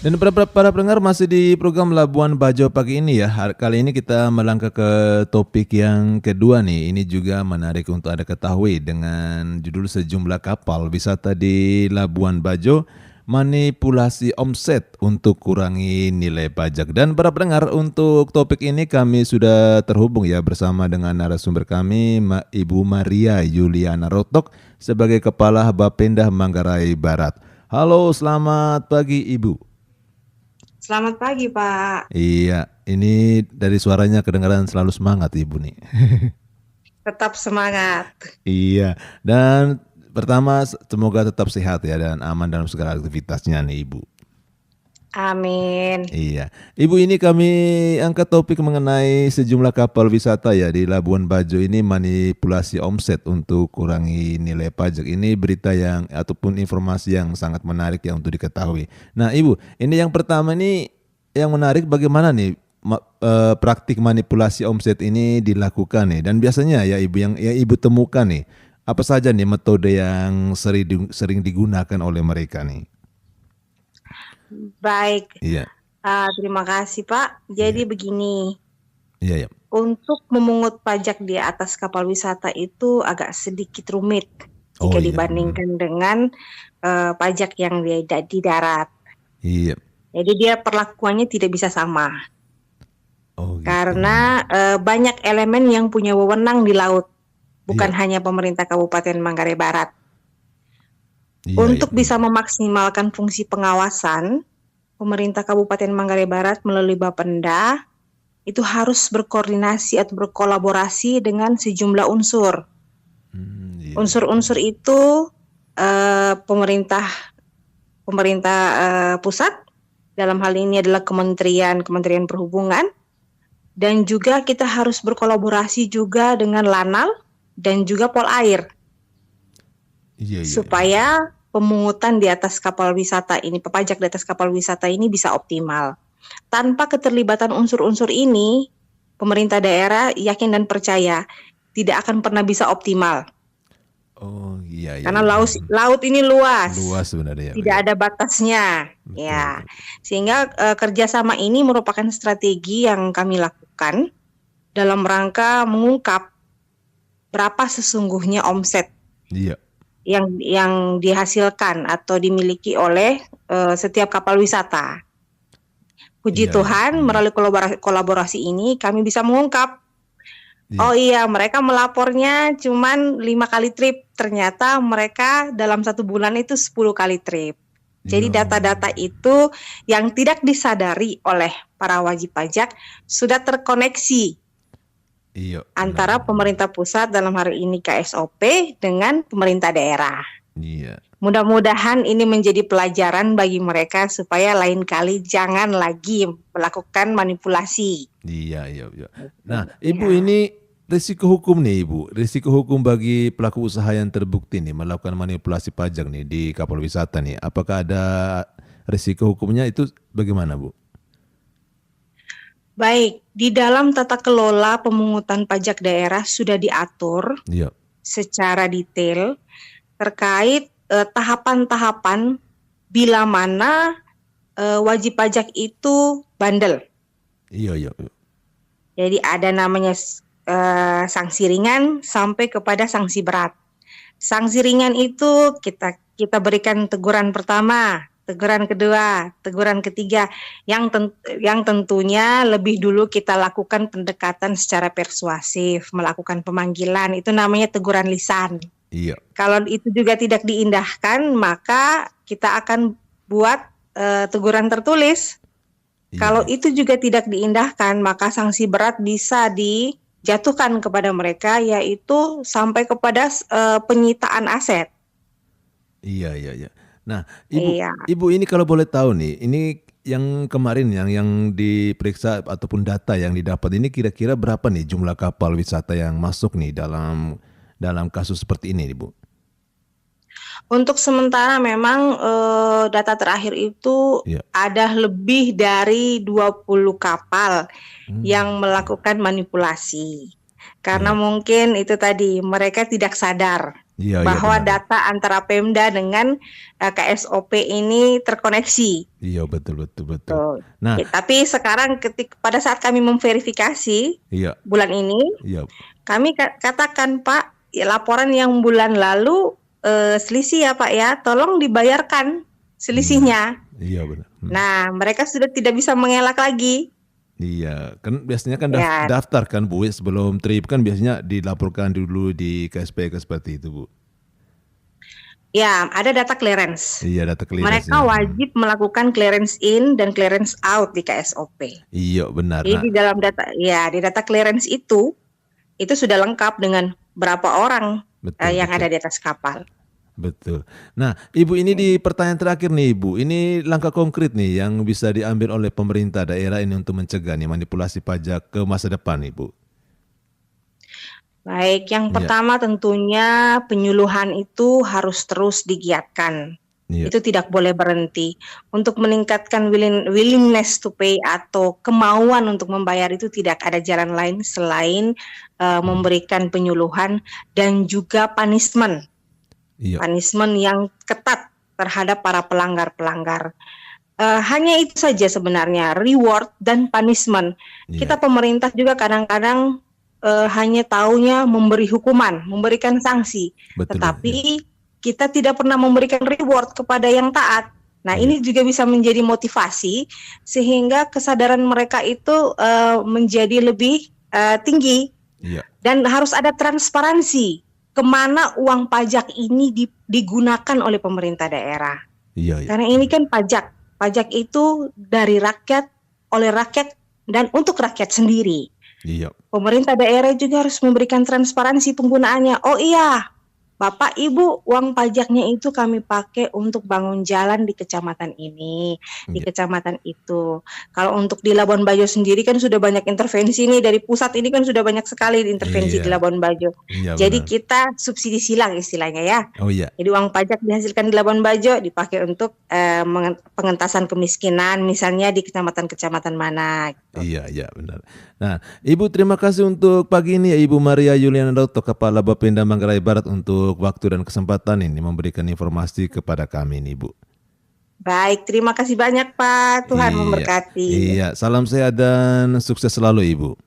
Dan para pendengar masih di program Labuan Bajo pagi ini ya. Kali ini kita melangkah ke topik yang kedua nih. Ini juga menarik untuk Anda ketahui dengan judul sejumlah kapal wisata di Labuan Bajo manipulasi omset untuk kurangi nilai pajak. Dan para pendengar, untuk topik ini kami sudah terhubung ya bersama dengan narasumber kami Ibu Maria Yuliana Rotok sebagai Kepala Bapenda Manggarai Barat. Halo, selamat pagi Ibu. Selamat pagi, Pak. Iya, ini dari suaranya kedengaran selalu semangat Ibu nih. Tetap semangat. Iya, dan pertama semoga tetap sehat ya dan aman dalam segala aktivitasnya nih Ibu. Amin. Iya, Ibu, ini kami angkat topik mengenai sejumlah kapal wisata ya di Labuan Bajo ini manipulasi omset untuk kurangi nilai pajak. Ini berita yang ataupun informasi yang sangat menarik ya untuk diketahui. Nah Ibu, ini yang pertama nih yang menarik bagaimana nih praktik manipulasi omset ini dilakukan nih dan biasanya ya Ibu yang Ibu temukan nih apa saja nih metode yang sering digunakan oleh mereka nih? Baik. Iya, Terima kasih, Pak. iya, Jadi begini, iya, iya. untuk memungut pajak di atas kapal wisata itu agak sedikit rumit Oh jika iya, dibandingkan dengan pajak yang di darat. iya. Jadi dia perlakuannya tidak bisa sama Oh gitu. karena banyak elemen yang punya wewenang di laut, bukan Iya, hanya pemerintah Kabupaten Manggarai Barat. iya, iya. Untuk bisa memaksimalkan fungsi pengawasan, pemerintah Kabupaten Manggarai Barat melalui Bapenda itu harus berkoordinasi atau berkolaborasi dengan sejumlah unsur. Iya, iya. Unsur-unsur itu pemerintah pusat, dalam hal ini adalah Kementerian Perhubungan, dan juga kita harus berkolaborasi juga dengan Lanal dan juga Polair Iya, iya, iya. supaya pemungutan di atas kapal wisata ini, pajak di atas kapal wisata ini bisa optimal. Tanpa keterlibatan unsur-unsur ini, pemerintah daerah yakin dan percaya tidak akan pernah bisa optimal. Oh iya, iya, Karena iya. laut ini luas, Luas sebenarnya ya, tidak iya. ada batasnya, Betul, ya. betul. Sehingga kerjasama ini merupakan strategi yang kami lakukan dalam rangka mengungkap berapa sesungguhnya omset Iya, yang dihasilkan atau dimiliki oleh setiap kapal wisata. Puji iya, iya. Tuhan, melalui kolaborasi ini kami bisa mengungkap, Iya. oh iya, mereka melapornya cuman 5 kali trip, ternyata mereka dalam 1 bulan itu 10 kali trip. Jadi Iya. data-data itu yang tidak disadari oleh para wajib pajak sudah terkoneksi Iya, antara benar. pemerintah pusat dalam hari ini KSOP dengan pemerintah daerah. Iya. Mudah-mudahan ini menjadi pelajaran bagi mereka supaya lain kali jangan lagi melakukan manipulasi. Iya, iya, iya. Nah, Ibu, Ya, ini risiko hukum nih Ibu. Risiko hukum bagi pelaku usaha yang terbukti nih melakukan manipulasi pajak nih di kapal wisata nih. Apakah ada risiko hukumnya itu bagaimana, Bu? baik. Di dalam tata kelola pemungutan pajak daerah sudah diatur Iya. secara detail terkait tahapan-tahapan bila mana wajib pajak itu bandel. Iya, iya, iya. Jadi ada namanya sanksi ringan sampai kepada sanksi berat. Sanksi ringan itu kita berikan teguran pertama, teguran kedua, teguran ketiga, yang tentunya lebih dulu kita lakukan pendekatan secara persuasif, melakukan pemanggilan, itu namanya teguran lisan. Iya. Kalau itu juga tidak diindahkan, maka kita akan buat teguran tertulis. Iya, Kalau iya. itu juga tidak diindahkan, maka sanksi berat bisa dijatuhkan kepada mereka, yaitu sampai kepada penyitaan aset. Iya, iya, iya. Nah, Ibu, Iya, Ibu ini kalau boleh tahu nih, ini yang kemarin yang diperiksa ataupun data yang didapat ini kira-kira berapa nih jumlah kapal wisata yang masuk nih dalam kasus seperti ini, Ibu? untuk sementara memang data terakhir itu Iya. ada lebih dari 20 kapal yang Oke. melakukan manipulasi. Karena Iya. mungkin itu tadi mereka tidak sadar. Iya, iya bahwa benar. data antara Pemda dengan KSOP ini terkoneksi. Iya betul betul betul. Tuh. Nah, Tapi sekarang pada saat kami memverifikasi iya, bulan ini, iya, kami katakan Pak, ya, laporan yang bulan lalu selisih ya Pak ya, tolong dibayarkan selisihnya. iya benar. Nah, mereka sudah tidak bisa mengelak lagi. Iya, kan biasanya kan Ya, daftar kan Bu, sebelum trip kan biasanya dilaporkan dulu di KSP seperti itu Bu. ya ada data clearance. Iya, data Mereka clearance-nya. wajib melakukan clearance in dan clearance out di KSOP. Iya benar. Jadi Nah, di dalam data clearance itu sudah lengkap dengan berapa orang betul yang betul. ada di atas kapal. Betul. Nah, Ibu ini di pertanyaan terakhir nih Ibu, ini langkah konkret nih yang bisa diambil oleh pemerintah daerah ini untuk mencegah nih manipulasi pajak ke masa depan Ibu. Baik, yang Iya, pertama tentunya penyuluhan itu harus terus digiatkan. iya, Itu tidak boleh berhenti. Untuk meningkatkan willingness to pay atau kemauan untuk membayar itu tidak ada jalan lain selain memberikan penyuluhan dan juga punishment iya, yang ketat terhadap para pelanggar-pelanggar. Hanya itu saja sebenarnya, reward dan punishment. iya, Kita pemerintah juga kadang-kadang hanya taunya memberi hukuman, memberikan sanksi, betul Bu. Iya, tetapi kita tidak pernah memberikan reward kepada yang taat. Nah, iya, ini juga bisa menjadi motivasi sehingga kesadaran mereka itu menjadi lebih tinggi iya, dan harus ada transparansi kemana uang pajak ini digunakan oleh pemerintah daerah. iya, iya, Karena ini kan pajak. Pajak itu dari rakyat, oleh rakyat, dan untuk rakyat sendiri. iya, Pemerintah daerah juga harus memberikan transparansi penggunaannya. Oh iya, Bapak Ibu, uang pajaknya itu kami pakai untuk bangun jalan di kecamatan ini, di iya, kecamatan itu. Kalau untuk di Labuan Bajo sendiri kan sudah banyak intervensi nih dari pusat, ini kan sudah banyak sekali intervensi di iya, Labuan Bajo. iya Jadi benar. kita subsidi silang istilahnya ya. Oh iya, Jadi uang pajak dihasilkan di Labuan Bajo dipakai untuk pengentasan kemiskinan, misalnya di kecamatan-kecamatan mana. Gitu. iya, iya benar. Nah, Ibu terima kasih untuk pagi ini ya Ibu Maria Yuliana Dauto, Kepala Bapenda Manggarai Barat untuk waktu dan kesempatan ini memberikan informasi kepada kami nih Bu. Baik, terima kasih banyak Pak. Tuhan Iya, memberkati. iya. Salam sehat dan sukses selalu Ibu.